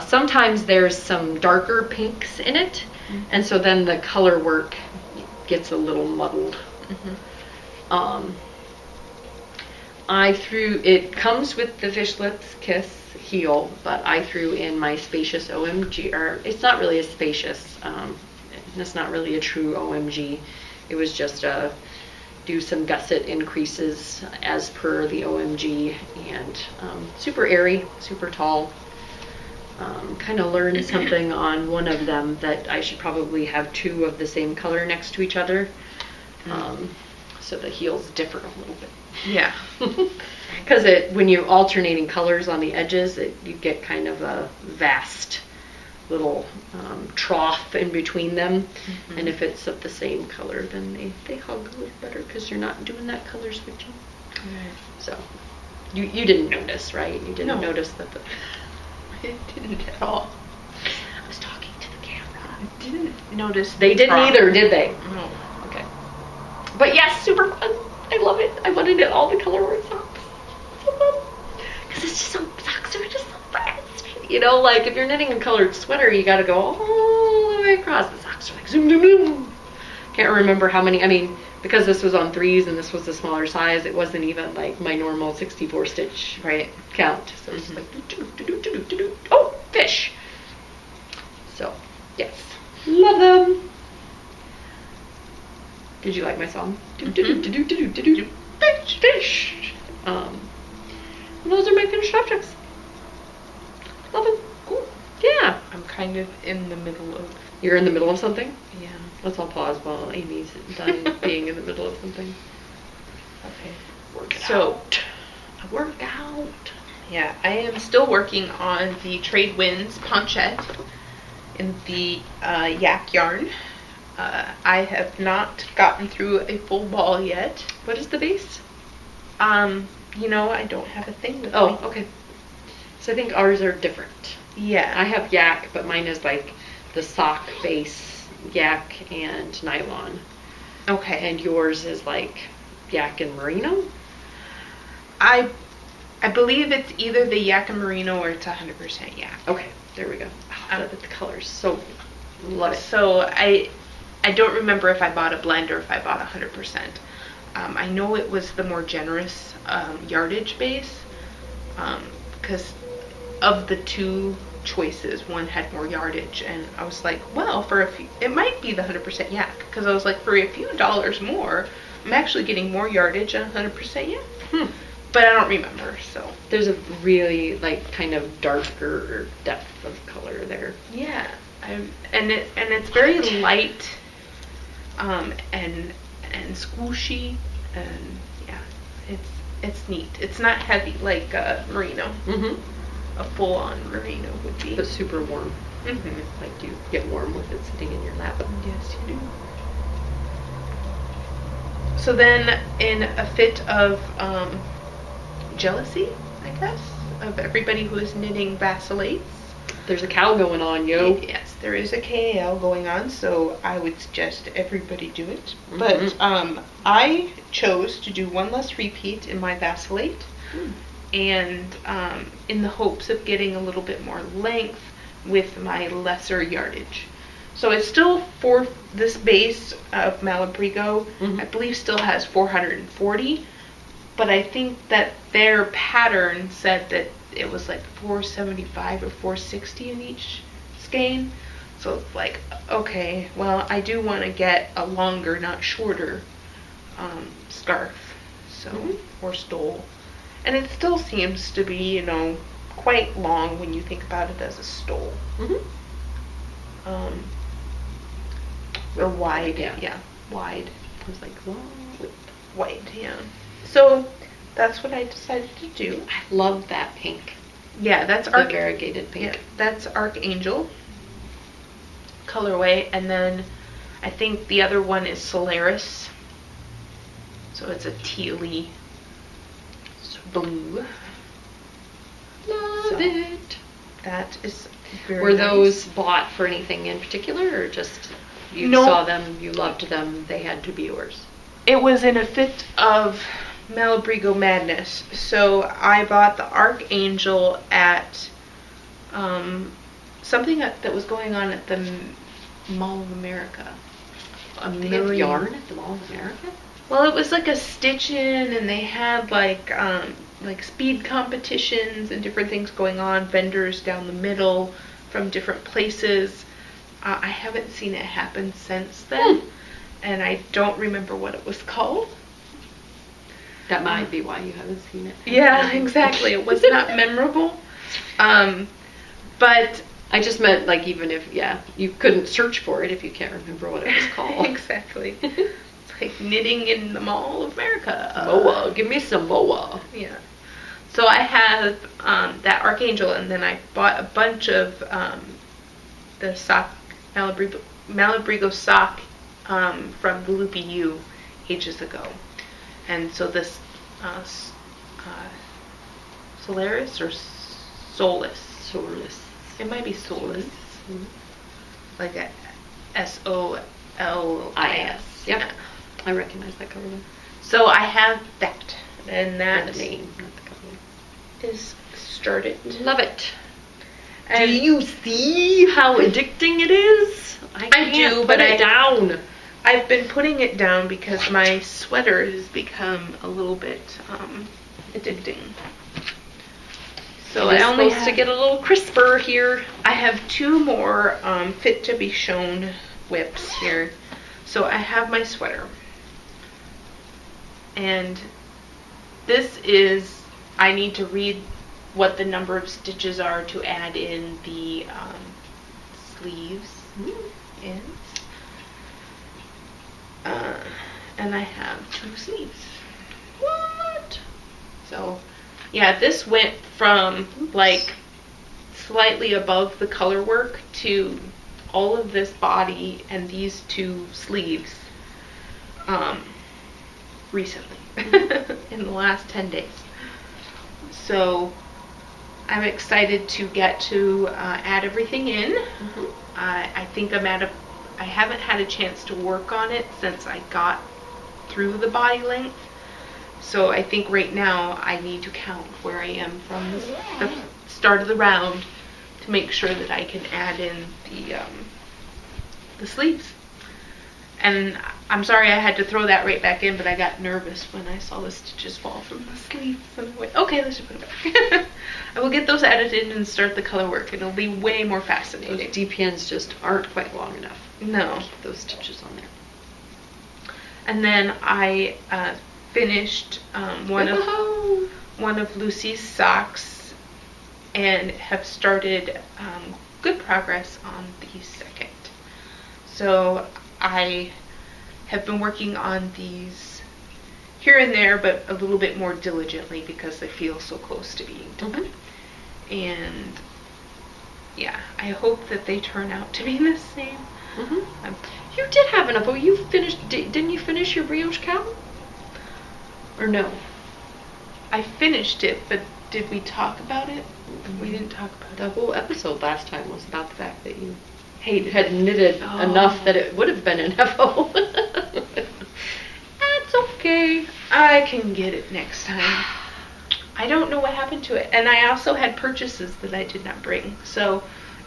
Sometimes there's some darker pinks in it, and so then the color work gets a little muddled. It comes with the Fishlets Kiss heel, but I threw in my spacious OMG, or it's not really a spacious, it's not really a true OMG. It was just do some gusset increases as per the OMG, and super airy, super tall. Kind of learned something on one of them, that I should probably have 2 of the same color next to each other. So the heels differ a little bit. Yeah. Because when you're alternating colors on the edges, you get kind of a vast little trough in between them. And if it's of the same color, then they hug a little better because you're not doing that color switching. So you didn't notice, right? You didn't notice that the... I didn't at all. I was talking to the camera. I didn't notice. They didn't either, did they? No. Okay. But yes, super fun. I love it. I wanted it all the colorway socks. So fun. Because it's just socks are just so fast. You know, like if you're knitting a colored sweater, you got to go all the way across. The socks are like zoom, zoom, zoom. Can't remember how many. I mean, because this was on 3s and this was a smaller size, it wasn't even like my normal 64 stitch count. So it's like oh, fish. So yes, love them. Did you like my song? Fish. Those are my finished objects. Love them. Cool. Yeah. I'm kind of in the middle of... You're in the middle of something? Yeah. Let's all pause while Amy's done being in the middle of something. Okay. Work it out. A workout. Yeah, I am still working on the Trade Winds ponchette in the yak yarn. I have not gotten through a full ball yet. What is the base? You know, I don't have a thing with me. Oh, okay. So I think ours are different. Yeah. I have yak, but mine is like the sock base, yak and nylon. Okay. And yours is like yak and merino? I believe it's either the yak and merino or it's 100% yak. Okay, there we go. Oh, the colors, so love it. So I don't remember if I bought a blend or if I bought 100%. I know it was the more generous yardage base, because of the 2 choices, one had more yardage, and I was like, well, for a few, it might be the 100% yak, because I was like, for a few dollars more, I'm actually getting more yardage and 100% yak. But I don't remember, so. There's a really, like, kind of darker depth of color there. Yeah, and it's very light, and squishy, and yeah, it's neat. It's not heavy like merino. A full-on merino would be. But super warm. Like you get warm with it sitting in your lap. Yes, you do. So then, in a fit of jealousy, I guess, of everybody who is knitting vacillates. There's a KAL going on, yo. Yes, there is a KAL going on, so I would suggest everybody do it. But I chose to do one less repeat in my vacillate, and in the hopes of getting a little bit more length with my lesser yardage. So it's still for this base of Malabrigo, I believe still has 440, but I think that their pattern said that it was like 475 or 460 in each skein. So it's like, okay, well, I do want to get a longer, not shorter scarf, so or stole. And it still seems to be, you know, quite long when you think about it as a stole. Or wide, yeah, wide. It was like long width. white, yeah. So that's what I decided to do. I love that pink. Yeah, that's the variegated pink. Yeah, that's Archangel colorway, and then I think the other one is Solaris. So it's a tealy blue. Love it. That is very Were nice. those bought for anything in particular, or just you No. saw them, you loved them, they had to be yours? It was in a fit of Malabrigo madness. So I bought the Archangel at something that was going on at the Mall of America. They have yarn at the Mall of America? Well, it was like a stitch-in, and they had like speed competitions and different things going on, vendors down the middle from different places. I haven't seen it happen since then, and I don't remember what it was called. That might be why you haven't seen it. Yeah, exactly. It was not memorable. But I just meant, like, even if, you couldn't search for it if you can't remember what it was called. Exactly. It's like knitting in the Mall of America. Moa, give me some Moa. Yeah. So I have that Archangel, and then I bought a bunch of the sock, Malabrigo sock from the Loopy U ages ago. And so this Solaris or Solus? Solus. It might be Solus. Mm-hmm. Like a SOLIS. Yep. Yeah. I recognize that color. So I have that, and Not that the name, not the color. is started. Love it. And do you see how addicting it is? I do, put but it down. I've been putting it down because my sweater has become a little bit addicting. So It's I only supposed to get a little crisper here. I have 2 more fit to be shown whips here. So I have my sweater. And this is, I need to read what the number of stitches are to add in the sleeves in. And I have 2 sleeves. What? So, yeah, this went from like slightly above the color work to all of this body and these 2 sleeves recently in the last 10 days. So I'm excited to get to add everything in. Mm-hmm. I think I haven't had a chance to work on it since I got through the body length. So I think right now I need to count where I am from the start of the round to make sure that I can add in the sleeves. And I'm sorry I had to throw that right back in, but I got nervous when I saw the stitches fall from the sleeves. And I went, okay, let's just put it back. I will get those added in and start the color work. It'll be way more fascinating. Those DPNs just aren't quite long enough. No. Keep those stitches on there. And then I finished one of Lucy's socks and have started good progress on the second. So I have been working on these here and there, but a little bit more diligently because they feel so close to being done. Mm-hmm. And yeah, I hope that they turn out to be the same. Mm-hmm. You did have enough. Oh, you finished. Didn't you finish your brioche cowl? Or no? I finished it, but did we talk about it? We didn't talk about it. The whole episode last time was about the fact that you Hated had knitted enough that it would have been an FO. That's okay. I can get it next time. I don't know what happened to it. And I also had purchases that I did not bring. So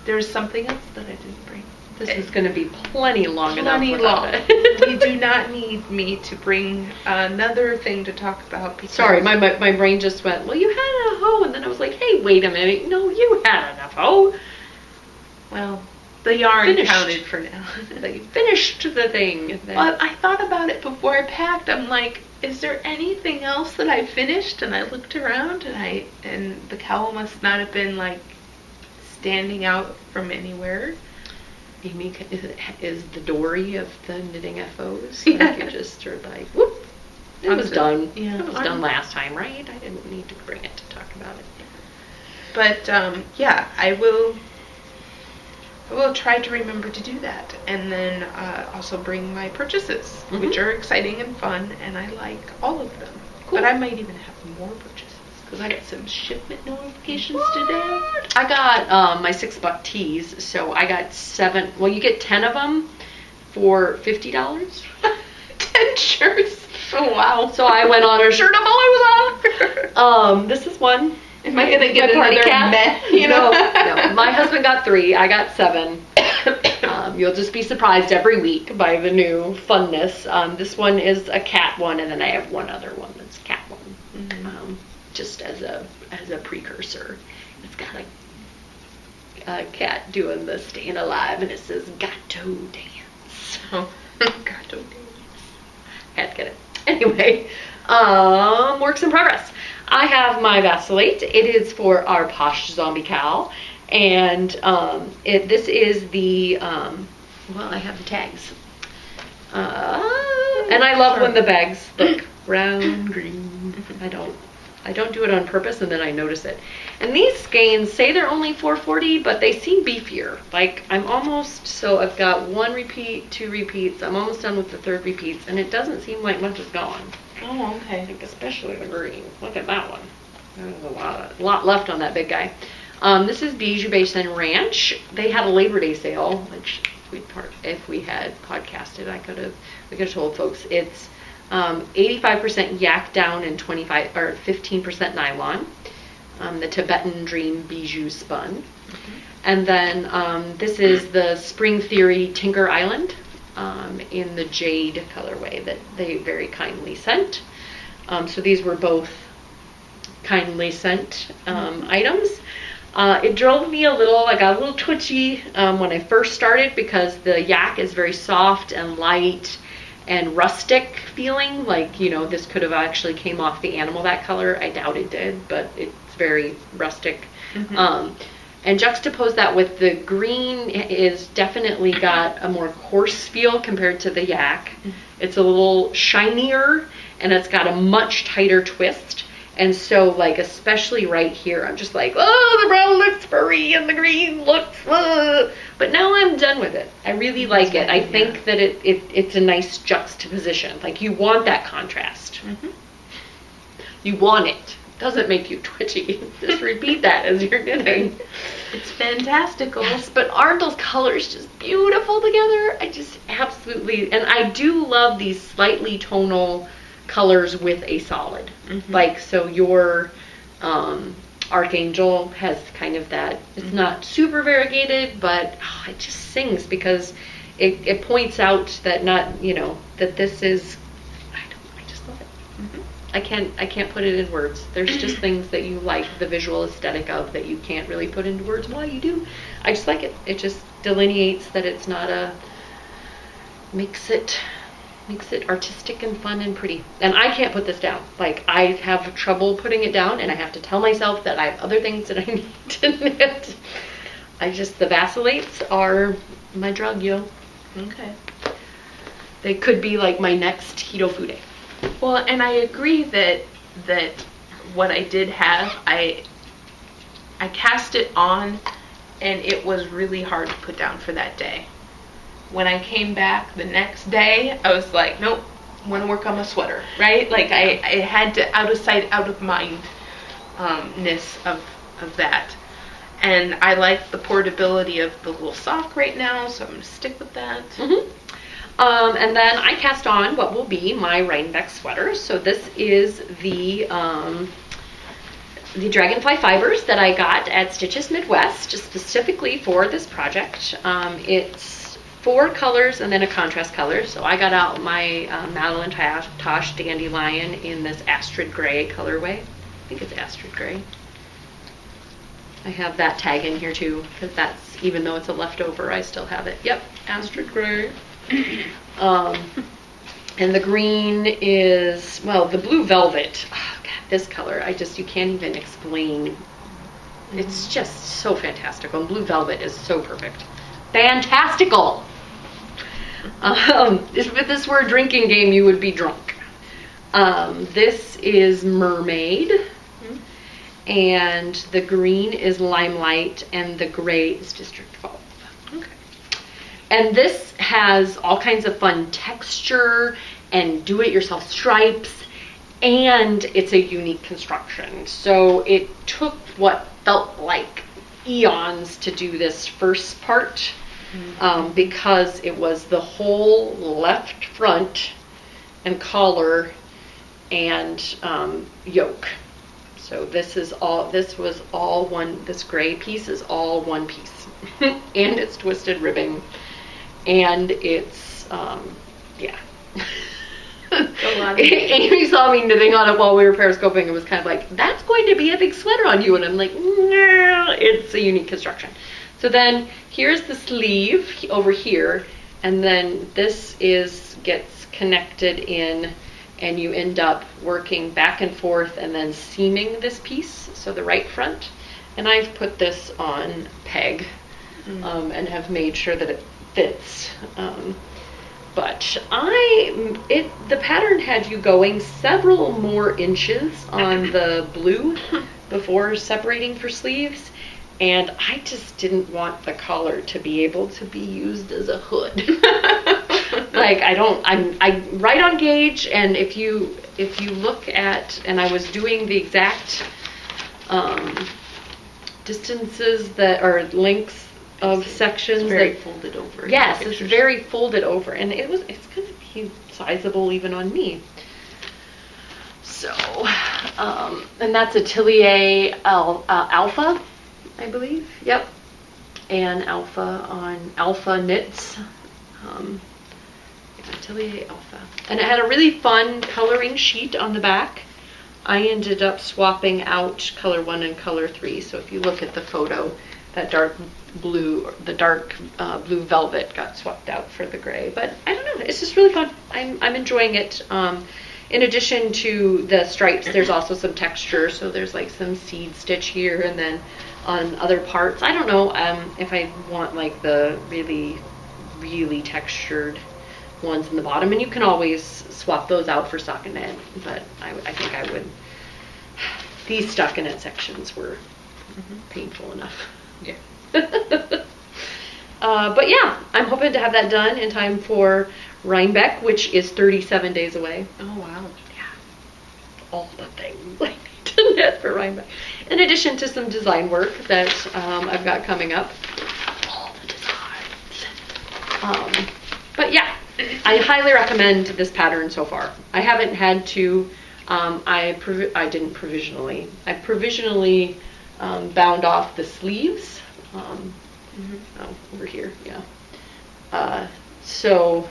there's something else that I didn't bring. This is going to be plenty long enough. Plenty without long. it. You do not need me to bring another thing to talk about. Sorry, my brain just went, well, you had a hoe. And then I was like, hey, wait a minute. No, you had enough hoe. Well, the yarn Finished. counted for now. They finished the thing. But I thought about it before I packed. I'm like, is there anything else that I finished? And I looked around, and the cowl must not have been like standing out from anywhere. You mean is the dory of the knitting FOs? Yeah. Like you just are like, whoop. It was done. Yeah, It was done last time, right? I didn't need to bring it to talk about it. But yeah, I will try to remember to do that, and then also bring my purchases, which are exciting and fun, and I like all of them. Cool. But I might even have more purchases because I got some shipment notifications today. I got my $6 tees, so I got 7. Well, you get 10 of them for $50. 10 shirts. Oh wow! So I went on a Shirtamaloza. This is one. Am I gonna get party another cat? meth? You know? No. My husband got 3. I got 7. You'll just be surprised every week by the new funness. This one is a cat one, and then I have one other one that's a cat one. Just as a precursor. It's got a cat doing the staying alive, and it says "Gato Dance." Oh, Gato Dance. Had to get it. Anyway, works in progress. I have my Vacillate. It is for our Posh Zombie KAL. And this is the, well, I have the tags. And I love when the bags look brown, green. I don't do it on purpose, and then I notice it. And these skeins say they're only $4.40, but they seem beefier. Like, so I've got 1 repeat, 2 repeats. I'm almost done with the 3rd repeats, and it doesn't seem like much is gone. Oh, okay. Like, especially the green. Look at that one. There's a lot left on that big guy. This is Bijou Basin Ranch. They had a Labor Day sale, which if we had podcasted, we could have told folks. It's 85% yak down and 15% nylon. The Tibetan Dream Bijou spun. And then this is the Spring Theory Tinker Island in the jade colorway that they very kindly sent. So these were both kindly sent items. It drove me I got a little twitchy when I first started because the yak is very soft and light and rustic feeling. Like, this could have actually came off the animal that color. I doubt it did, but it's very rustic. And juxtapose that with the green is definitely got a more coarse feel compared to the yak. It's a little shinier and it's got a much tighter twist. And so, like, especially right here, I'm just like, oh, the brown looks furry and the green looks, but now I'm done with it. I really like it. I think that it's a nice juxtaposition. Like, you want that contrast. You want it. Doesn't make you twitchy. Just repeat that as you're knitting. It's fantastical. Yes, but aren't those colors just beautiful together? I just absolutely, and I do love these slightly tonal colors with a solid. Like, so your Archangel has kind of that, it's not super variegated, but it just sings because it points out that that this is, I just love it. I can't put it in words. There's just things that you like the visual aesthetic of that you can't really put into words. Why you do. I just like it. It just delineates that it's not makes it artistic and fun and pretty. And I can't put this down. Like, I have trouble putting it down, and I have to tell myself that I have other things that I need to knit. The Vacillates are my drug, yo. Okay. They could be like my next Hitofude. Well, and I agree that what I did have, I cast it on, and it was really hard to put down for that day. When I came back the next day, I was like, nope, I want to work on my sweater, right? Like, I had to out of sight, out of mind ness of that. And I like the portability of the little sock right now, so I'm going to stick with that. And then I cast on what will be my Rhinebeck sweater. So this is the Dragonfly fibers that I got at Stitches Midwest, just specifically for this project. It's 4 colors and then a contrast color. So I got out my Madeline Tosh Dandelion in this Astrid Gray colorway. I think it's Astrid Gray. I have that tag in here too, because that's, even though it's a leftover, I still have it. Yep, Astrid Gray. And the green is, well, the blue velvet. Oh, God, this color, you can't even explain. It's just so fantastical. And blue velvet is so perfect. Fantastical! If this were a drinking game, you would be drunk. This is Mermaid, and the green is Limelight, and the gray is District 12. Okay. And this has all kinds of fun texture and do-it-yourself stripes, and it's a unique construction. So it took what felt like eons to do this first part, because it was the whole left front and collar and yoke. So this was all one, this gray piece is all one piece. And it's twisted ribbing. And it's, yeah. Amy saw me knitting on it while we were periscoping and was kind of like, that's going to be a big sweater on you. And I'm like, no, it's a unique construction. So then here's the sleeve over here. And then this gets connected in, and you end up working back and forth and then seaming this piece, so the right front. And I've put this on peg, and have made sure that it fits. But the pattern had you going several more inches on the blue before separating for sleeves. And I just didn't want the collar to be able to be used as a hood. Like, I'm right on gauge, and if you look at, and I was doing the exact distances that are lengths of sections. It's very folded over. Yes, it's very folded over, and it's going to be sizable even on me. So, and that's Atelier Alpha, I believe. Yep. And Alpha on Alpha Knits. Atelier Alpha. And it had a really fun coloring sheet on the back. I ended up swapping out color 1 and color 3. So if you look at the photo, that dark blue, the dark blue velvet got swapped out for the gray. But I don't know, it's just really fun. I'm enjoying it. In addition to the stripes, there's also some texture. So there's like some seed stitch here, and then on other parts, I don't know if I want like the really, really textured ones in the bottom, and you can always swap those out for stockinette, but I think I would. These stockinette sections were painful enough. Yeah. But yeah, I'm hoping to have that done in time for Rhinebeck, which is 37 days away. Oh wow. Yeah. All the things I need to knit for Rhinebeck. In addition to some design work that I've got coming up. All the designs. But yeah, I highly recommend this pattern so far. I haven't had to, I provisionally bound off the sleeves. Over here, yeah. So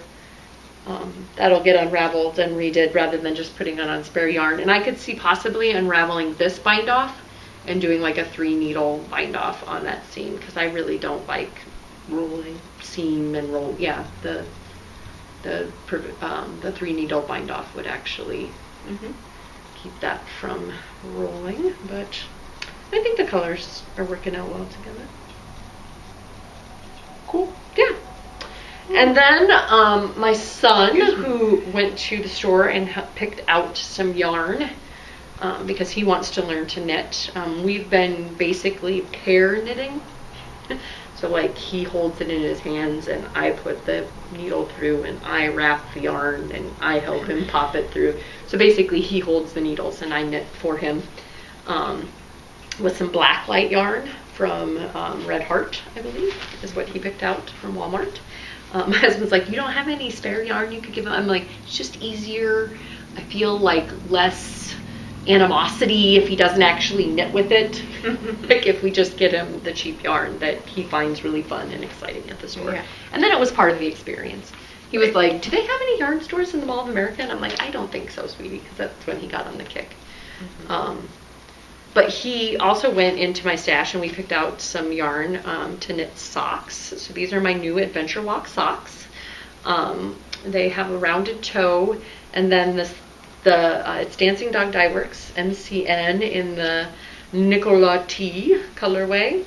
that'll get unraveled and redid rather than just putting it on spare yarn. And I could see possibly unraveling this bind off and doing like a 3-needle bind off on that seam, because I really don't like rolling seam and roll. Yeah, the 3-needle bind off would actually keep that from rolling, but I think the colors are working out well together. Cool. Yeah. And then my son, who went to the store and picked out some yarn because he wants to learn to knit. We've been basically pair knitting. So like he holds it in his hands and I put the needle through and I wrap the yarn and I help him pop it through. So basically he holds the needles and I knit for him with some black light yarn from Red Heart, I believe, is what he picked out from Walmart. My husband's like, you don't have any spare yarn you could give him? I'm like, it's just easier. I feel like less animosity if he doesn't actually knit with it. Like if we just get him the cheap yarn that he finds really fun and exciting at the store. Yeah. And then it was part of the experience. He was like, do they have any yarn stores in the Mall of America? And I'm like, I don't think so, sweetie, because that's when he got on the kick. But he also went into my stash and we picked out some yarn to knit socks. So these are my new Adventure Walk socks. They have a rounded toe, and then it's Dancing Dog Dye Works NCN in the Nicola T colorway,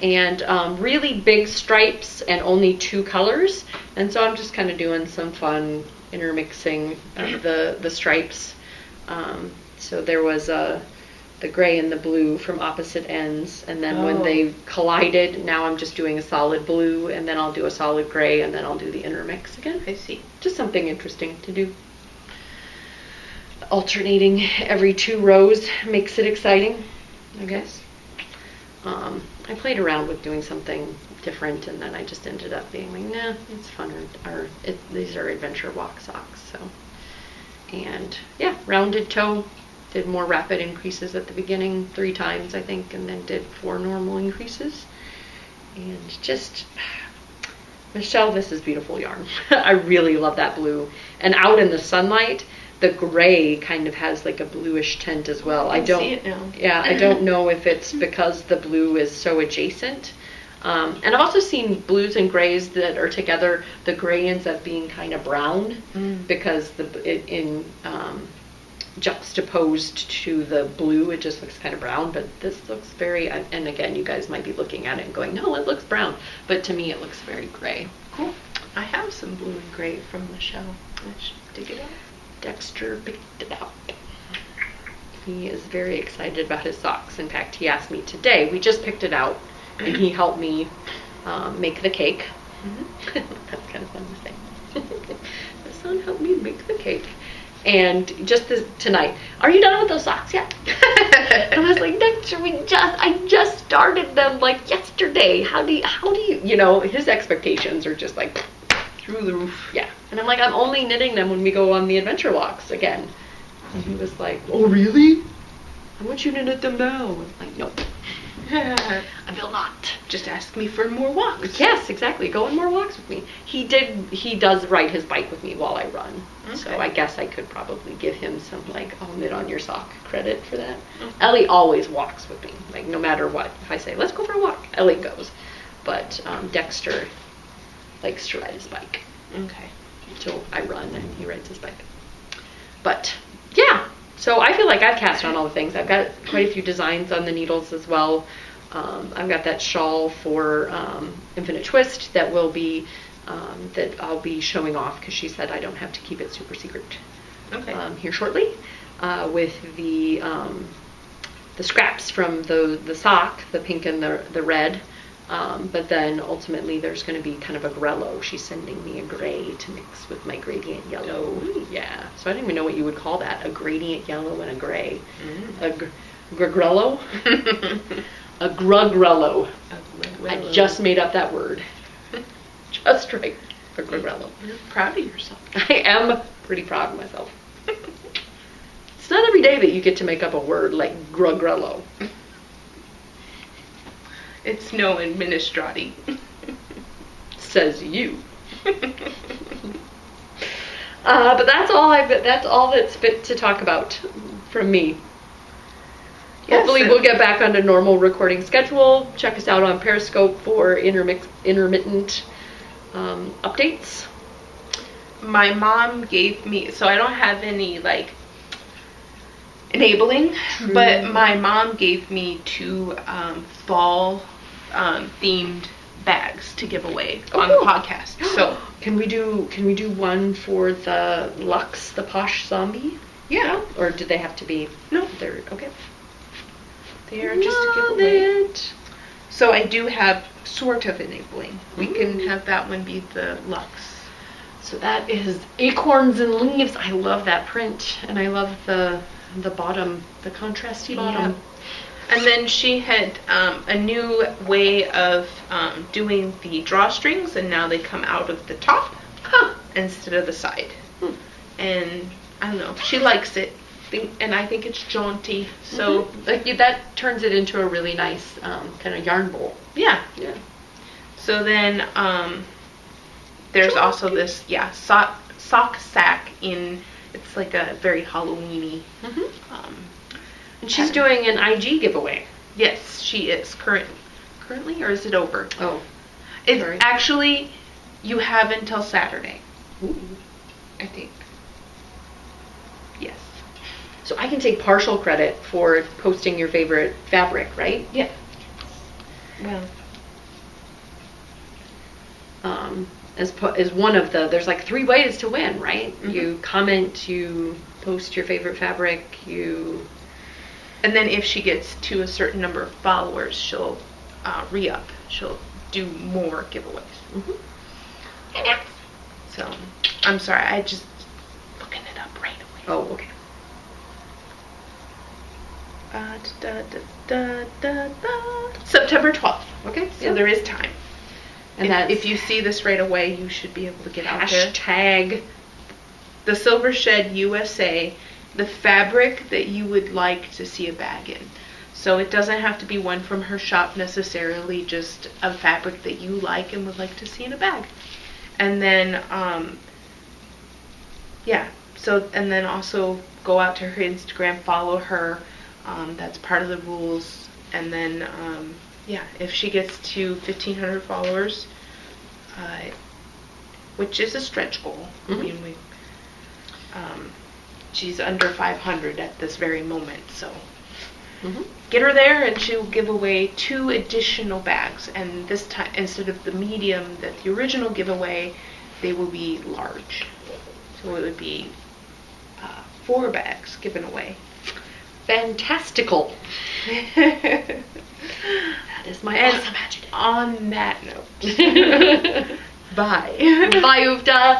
and really big stripes and only 2 colors. And so I'm just kind of doing some fun intermixing the stripes. So there was the gray and the blue from opposite ends, and then when they collided, now I'm just doing a solid blue, and then I'll do a solid gray, and then I'll do the intermix again. I see. Just something interesting to do. Alternating every 2 rows makes it exciting, I guess. I played around with doing something different, and then I just ended up being like, nah, it's funner. These are adventure walk socks, so. And yeah, rounded toe. Did more rapid increases at the beginning, 3 times I think, and then did 4 normal increases. And just, Michelle, this is beautiful yarn. I really love that blue. And out in the sunlight, the gray kind of has like a bluish tint as well. I don't see it now. Yeah, I don't know if it's because the blue is so adjacent. And I've also seen blues and grays that are together. The gray ends up being kind of brown because juxtaposed to the blue, it just looks kind of brown. But this looks very, and again, you guys might be looking at it and going, no, it looks brown. But to me, it looks very gray. Cool. I have some blue and gray from Michelle. I should dig it out. Dexter picked it out. He is very excited about his socks. In fact, he asked me today, we just picked it out, and he helped me make the cake. That's kind of fun to say. My son helped me make the cake. And just tonight, are you done with those socks yet? And I was like, Dexter, I just started them like yesterday. How do you, his expectations are just like through the roof. Yeah. And I'm like, I'm only knitting them when we go on the adventure walks again. And he was like, oh, really? I want you to knit them now. I was like, no. I will not. Just ask me for more walks. Yes, exactly. Go on more walks with me. He does ride his bike with me while I run. Okay. So I guess I could probably give him some, I'll knit on your sock credit for that. Okay. Ellie always walks with me, no matter what. If I say, let's go for a walk, Ellie goes. But Dexter likes to ride his bike. Okay. So I run and he rides his bike. But, yeah. So I feel like I've cast on all the things. I've got quite a few designs on the needles as well. I've got that shawl for Infinite Twist that will be that I'll be showing off because she said I don't have to keep it super secret. Okay. Here shortly, with the scraps from the sock, the pink and the red. But then ultimately there's going to be kind of a grello. She's sending me a gray to mix with my gradient yellow. Oh. Yeah. So I don't even know what you would call that. A gradient yellow and a gray. A grello? A grugrello. I just made up that word. Just right. A grugrello. You're proud of yourself. I am pretty proud of myself. It's not every day that you get to make up a word like grugrello. It's no administrati. Says you. But that's all that's fit to talk about from me. Yes, hopefully we'll get back on a normal recording schedule. Check us out on Periscope for intermittent updates. My mom gave me, so I don't have any enabling, but my mom gave me 2 fall themed bags to give away on the podcast. So can we do one for the Lux, the posh zombie? Yeah. Or do they have to be? No, they're okay. They are just to give away. So I do have sort of enabling. We can have that one be the Lux. So that is Acorns and Leaves. I love that print, and I love the bottom, the contrasty bottom. Yeah. And then she had a new way of doing the drawstrings, and now they come out of the top instead of the side. And I don't know, she likes it, and I think it's jaunty. So that turns it into a really nice kind of yarn bowl. Yeah. Yeah. So then there's also this sock sack in. It's like a very Halloween-y. And she's doing an IG giveaway. Yes, she is currently, or is it over? Oh, it's actually, you have until Saturday. Ooh. I think. Yes. So I can take partial credit for posting your favorite fabric, right? Yeah. Well. is one of there's like 3 ways to win, right? Mm-hmm. You comment, you post your favorite fabric, and then if she gets to a certain number of followers, she'll re-up. She'll do more giveaways. Mm-hmm. So, I'm sorry, I just looking it up right away. Oh, okay. September 12th. Okay, So there is time. And if you see this right away, you should be able to get out there. Hashtag The Silver Shed USA, the fabric that you would like to see a bag in. So it doesn't have to be one from her shop necessarily, just a fabric that you like and would like to see in a bag. And then, and then also go out to her Instagram, follow her. That's part of the rules. And then, if she gets to 1,500 followers, which is a stretch goal. Mm-hmm. I mean, she's under 500 at this very moment, so mm-hmm. get her there and she'll give away 2 additional bags. And this time, instead of the medium, that the original giveaway, they will be large. So it would be 4 bags given away. Fantastical. That is my awesome adjective. On that note, bye. Bye, Uvda.